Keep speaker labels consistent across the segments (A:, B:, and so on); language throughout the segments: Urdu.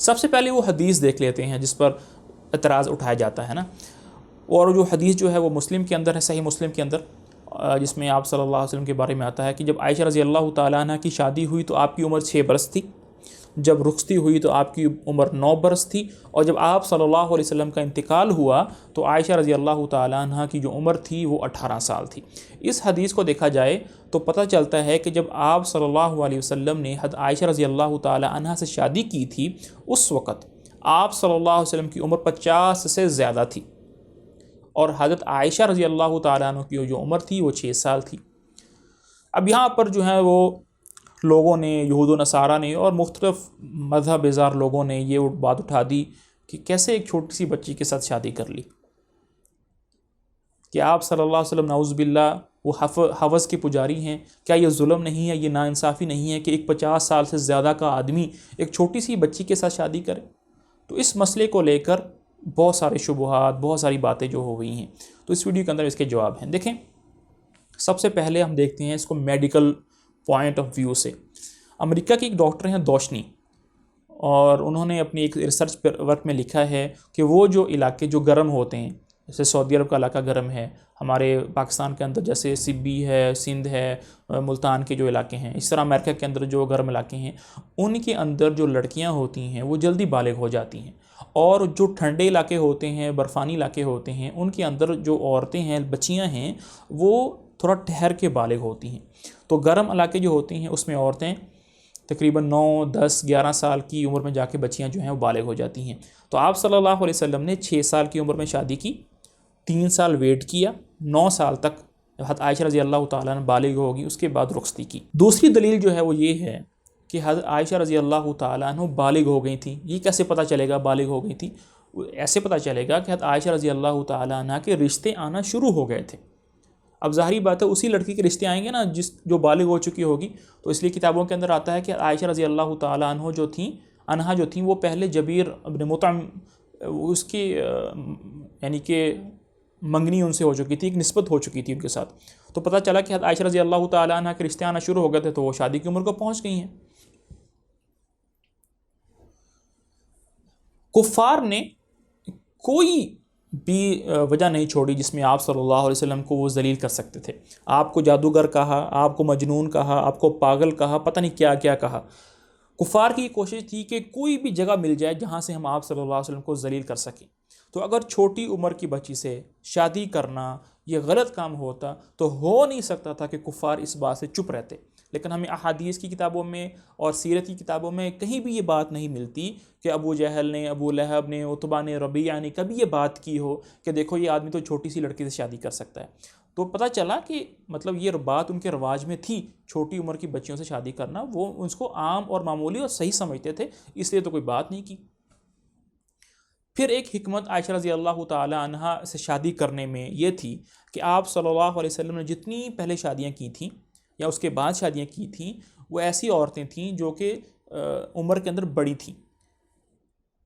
A: سب سے پہلے وہ حدیث دیکھ لیتے ہیں جس پر اعتراض اٹھایا جاتا ہے نا، اور جو حدیث جو ہے وہ مسلم کے اندر ہے، صحیح مسلم کے اندر، جس میں آپ صلی اللہ علیہ وسلم کے بارے میں آتا ہے کہ جب عائشہ رضی اللہ تعالیٰ عنہ کی شادی ہوئی تو آپ کی عمر 6 برس تھی، جب رخصتی ہوئی تو آپ کی عمر 9 برس تھی، اور جب آپ صلی اللہ علیہ وسلم کا انتقال ہوا تو عائشہ رضی اللہ تعالیٰ عنہ کی جو عمر تھی وہ 18 سال تھی۔ اس حدیث کو دیکھا جائے تو پتہ چلتا ہے کہ جب آپ صلی اللہ علیہ وسلم نے حضرت عائشہ رضی اللہ تعالیٰ عنہ سے شادی کی تھی، اس وقت آپ صلی اللہ علیہ وسلم کی عمر 50 سے زیادہ تھی، اور حضرت عائشہ رضی اللہ تعالیٰ عنہ کی جو عمر تھی وہ 6 سال تھی۔ اب یہاں پر جو ہے وہ لوگوں نے، یہود و نصارہ نے اور مختلف مذہب بیزار لوگوں نے یہ بات اٹھا دی کہ کیسے ایک چھوٹی سی بچی کے ساتھ شادی کر لی، کہ آپ صلی اللہ علیہ وسلم نعوذ باللہ وہ حوث کے پجاری ہیں، کیا یہ ظلم نہیں ہے، یہ ناانصافی نہیں ہے کہ ایک 50 سال سے زیادہ کا آدمی ایک چھوٹی سی بچی کے ساتھ شادی کرے؟ تو اس مسئلے کو لے کر بہت سارے شبہات، بہت ساری باتیں جو ہو گئی ہیں، تو اس ویڈیو کے اندر اس کے جواب ہیں۔ دیکھیں، سب سے پہلے ہم دیکھتے ہیں اس کو میڈیکل پوائنٹ آف ویو سے۔ امریکہ کے ایک ڈاکٹر ہیں دوشنی، اور انہوں نے اپنی ایک ریسرچ ورک میں لکھا ہے کہ وہ جو علاقے جو گرم ہوتے ہیں، جیسے سعودی عرب کا علاقہ گرم ہے، ہمارے پاکستان کے اندر جیسے سبی ہے، سندھ ہے، ملتان کے جو علاقے ہیں، اس طرح امریکہ کے اندر جو گرم علاقے ہیں، ان کے اندر جو لڑکیاں ہوتی ہیں وہ جلدی بالغ ہو جاتی ہیں، اور جو ٹھنڈے علاقے ہوتے ہیں، برفانی علاقے ہوتے ہیں، ان کے اندر جو عورتیں ہیں، بچیاں ہیں، وہ تھوڑا ٹھہر کے بالغ ہوتی ہیں۔ تو گرم علاقے جو ہوتی ہیں اس میں عورتیں تقریباً 9، 10، 11 سال کی عمر میں جا کے بچیاں جو ہیں وہ بالغ ہو جاتی ہیں۔ تو آپ صلی اللہ علیہ وسلم نے 6 سال کی عمر میں شادی کی، 3 سال ویٹ کیا، 9 سال تک حضرت عائشہ رضی اللہ تعالیٰ عنہ بالغ ہوگی، اس کے بعد رخصتی کی۔ دوسری دلیل جو ہے وہ یہ ہے کہ حضرت عائشہ رضی اللہ تعالیٰ عنہ بالغ ہو گئی تھیں۔ یہ کیسے پتہ چلے گا بالغ ہو گئی تھیں؟ ایسے پتہ چلے گا کہ حضرت عائشہ رضی اللہ تعالیٰ عنہ کے رشتے آنا شروع ہو گئے تھے۔ اب ظاہری بات ہے اسی لڑکی کے رشتے آئیں گے نا جو بالغ ہو چکی ہوگی، تو اس لیے کتابوں کے اندر آتا ہے کہ عائشہ رضی اللہ تعالیٰ عنہ جو تھیں وہ پہلے جبیر ابن مطعم اس کی یعنی کہ منگنی ان سے ہو چکی تھی، ایک نسبت ہو چکی تھی ان کے ساتھ، تو پتہ چلا کہ عائشہ رضی اللہ تعالیٰ عنہ کے رشتے آنا شروع ہو گئے تھے، تو وہ شادی کی عمر کو پہنچ گئی ہیں۔ کفار نے کوئی بھی وجہ نہیں چھوڑی جس میں آپ صلی اللہ علیہ وسلم کو وہ ذلیل کر سکتے تھے۔ آپ کو جادوگر کہا، آپ کو مجنون کہا، آپ کو پاگل کہا، پتہ نہیں کیا کیا کہا۔ کفار کی کوشش تھی کہ کوئی بھی جگہ مل جائے جہاں سے ہم آپ صلی اللہ علیہ وسلم کو ذلیل کر سکیں۔ تو اگر چھوٹی عمر کی بچی سے شادی کرنا یہ غلط کام ہوتا تو ہو نہیں سکتا تھا کہ کفار اس بات سے چپ رہتے، لیکن ہمیں احادیث کی کتابوں میں اور سیرت کی کتابوں میں کہیں بھی یہ بات نہیں ملتی کہ ابو جہل نے، ابو لہب نے، عتبہ نے، ربیعہ نے کبھی یہ بات کی ہو کہ دیکھو یہ آدمی تو چھوٹی سی لڑکی سے شادی کر سکتا ہے۔ تو پتہ چلا کہ مطلب یہ بات ان کے رواج میں تھی، چھوٹی عمر کی بچیوں سے شادی کرنا، وہ اس کو عام اور معمولی اور صحیح سمجھتے تھے، اس لیے تو کوئی بات نہیں کی۔ پھر ایک حکمت عائشہ رضی اللہ تعالی عنہ سے شادی کرنے میں یہ تھی کہ آپ صلی اللہ علیہ وسلم نے جتنی پہلے شادیاں کی تھیں یا اس کے بعد شادیاں کی تھیں، وہ ایسی عورتیں تھیں جو کہ عمر کے اندر بڑی تھیں۔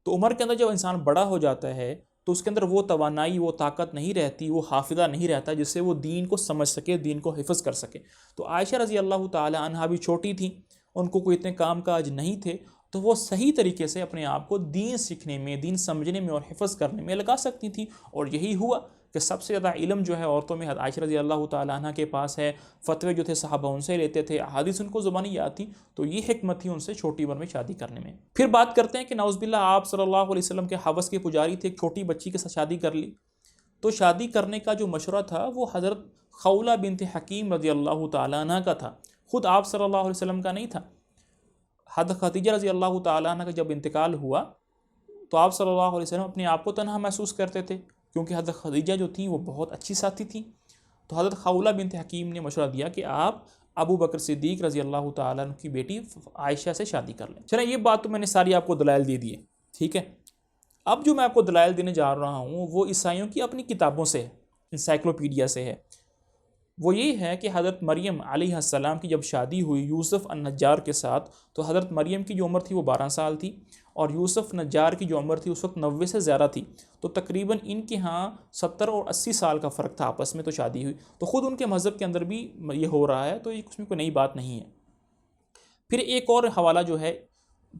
A: تو عمر کے اندر جب انسان بڑا ہو جاتا ہے تو اس کے اندر وہ توانائی، وہ طاقت نہیں رہتی، وہ حافظہ نہیں رہتا جس سے وہ دین کو سمجھ سکے، دین کو حفظ کر سکے۔ تو عائشہ رضی اللہ تعالی عنہا بھی چھوٹی تھیں، ان کو کوئی اتنے کام کاج نہیں تھے، تو وہ صحیح طریقے سے اپنے آپ کو دین سیکھنے میں، دین سمجھنے میں اور حفظ کرنے میں لگا سکتی تھیں، اور یہی ہوا کہ سب سے زیادہ علم جو ہے عورتوں میں عائشہ رضی اللہ تعالی عنہ کے پاس ہے، فتوے جو تھے صحابہ ان سے لیتے تھے، احادیث ان کو زبانی یاد تھی، تو یہ حکمت تھی ان سے چھوٹی عمر میں شادی کرنے میں۔ پھر بات کرتے ہیں کہ نعوذ باللہ آپ صلی اللہ علیہ وسلم کے حوث کے پجاری تھے، ایک چھوٹی بچی کے ساتھ شادی کر لی، تو شادی کرنے کا جو مشورہ تھا وہ حضرت خولہ بنت حکیم رضی اللہ تعالی عنہ کا تھا، خود آپ صلی اللہ علیہ وسلم کا نہیں تھا۔ حضرت خدیجہ رضی اللہ تعالی عنہ کا جب انتقال ہوا تو آپ صلی اللہ علیہ وسلم اپنے آپ کو تنہا محسوس کرتے تھے، کیونکہ حضرت خدیجہ جو تھیں وہ بہت اچھی ساتھی تھیں۔ تو حضرت خولہ بنت حکیم نے مشورہ دیا کہ آپ ابو بکر صدیق رضی اللہ تعالیٰ عنہ کی بیٹی عائشہ سے شادی کر لیں۔ چلیں یہ بات تو میں نے ساری آپ کو دلائل دے دیے، ٹھیک ہے۔ اب جو میں آپ کو دلائل دینے جا رہا ہوں وہ عیسائیوں کی اپنی کتابوں سے ہے، انسائکلوپیڈیا سے ہے۔ وہ یہ ہے کہ حضرت مریم علیہ السلام کی جب شادی ہوئی یوسف النجار کے ساتھ، تو حضرت مریم کی جو عمر تھی وہ 12 سال تھی، اور یوسف نجار کی جو عمر تھی اس وقت 90 سے زیادہ تھی، تو تقریباً ان کے ہاں 70 اور 80 سال کا فرق تھا آپس میں، تو شادی ہوئی۔ تو خود ان کے مذہب کے اندر بھی یہ ہو رہا ہے، تو اس میں کوئی نئی بات نہیں ہے۔ پھر ایک اور حوالہ جو ہے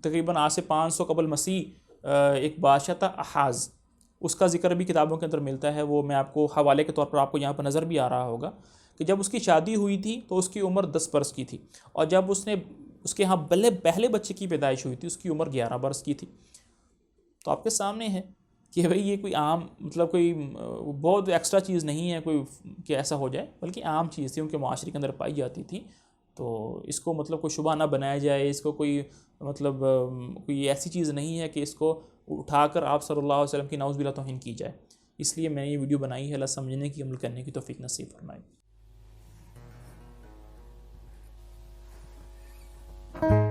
A: تقریباً آج سے 500 قبل مسیح ایک بادشاہ تھا احاز، اس کا ذکر بھی کتابوں کے اندر ملتا ہے، وہ میں آپ کو حوالے کے طور پر آپ کو یہاں پر نظر بھی آ رہا ہوگا کہ جب اس کی شادی ہوئی تھی تو اس کی عمر 10 برس کی تھی، اور جب اس کے ہاں پہلے بچے کی پیدائش ہوئی تھی اس کی عمر 11 برس کی تھی۔ تو آپ کے سامنے ہے کہ بھئی یہ کوئی عام مطلب کوئی بہت ایکسٹرا چیز نہیں ہے کوئی کہ ایسا ہو جائے، بلکہ عام چیز تھی، ان کے معاشرے کے اندر پائی جاتی تھی۔ تو اس کو مطلب کوئی شبہ نہ بنایا جائے، اس کو کوئی مطلب کوئی ایسی چیز نہیں ہے کہ اس کو اٹھا کر آپ صلی اللہ علیہ وسلم کی نعوذ باللہ توہین کی جائے۔ اس لیے میں نے یہ ویڈیو بنائی ہے، اللہ سمجھنے کی، عمل کرنے کی توفیق نصیب فرمائے۔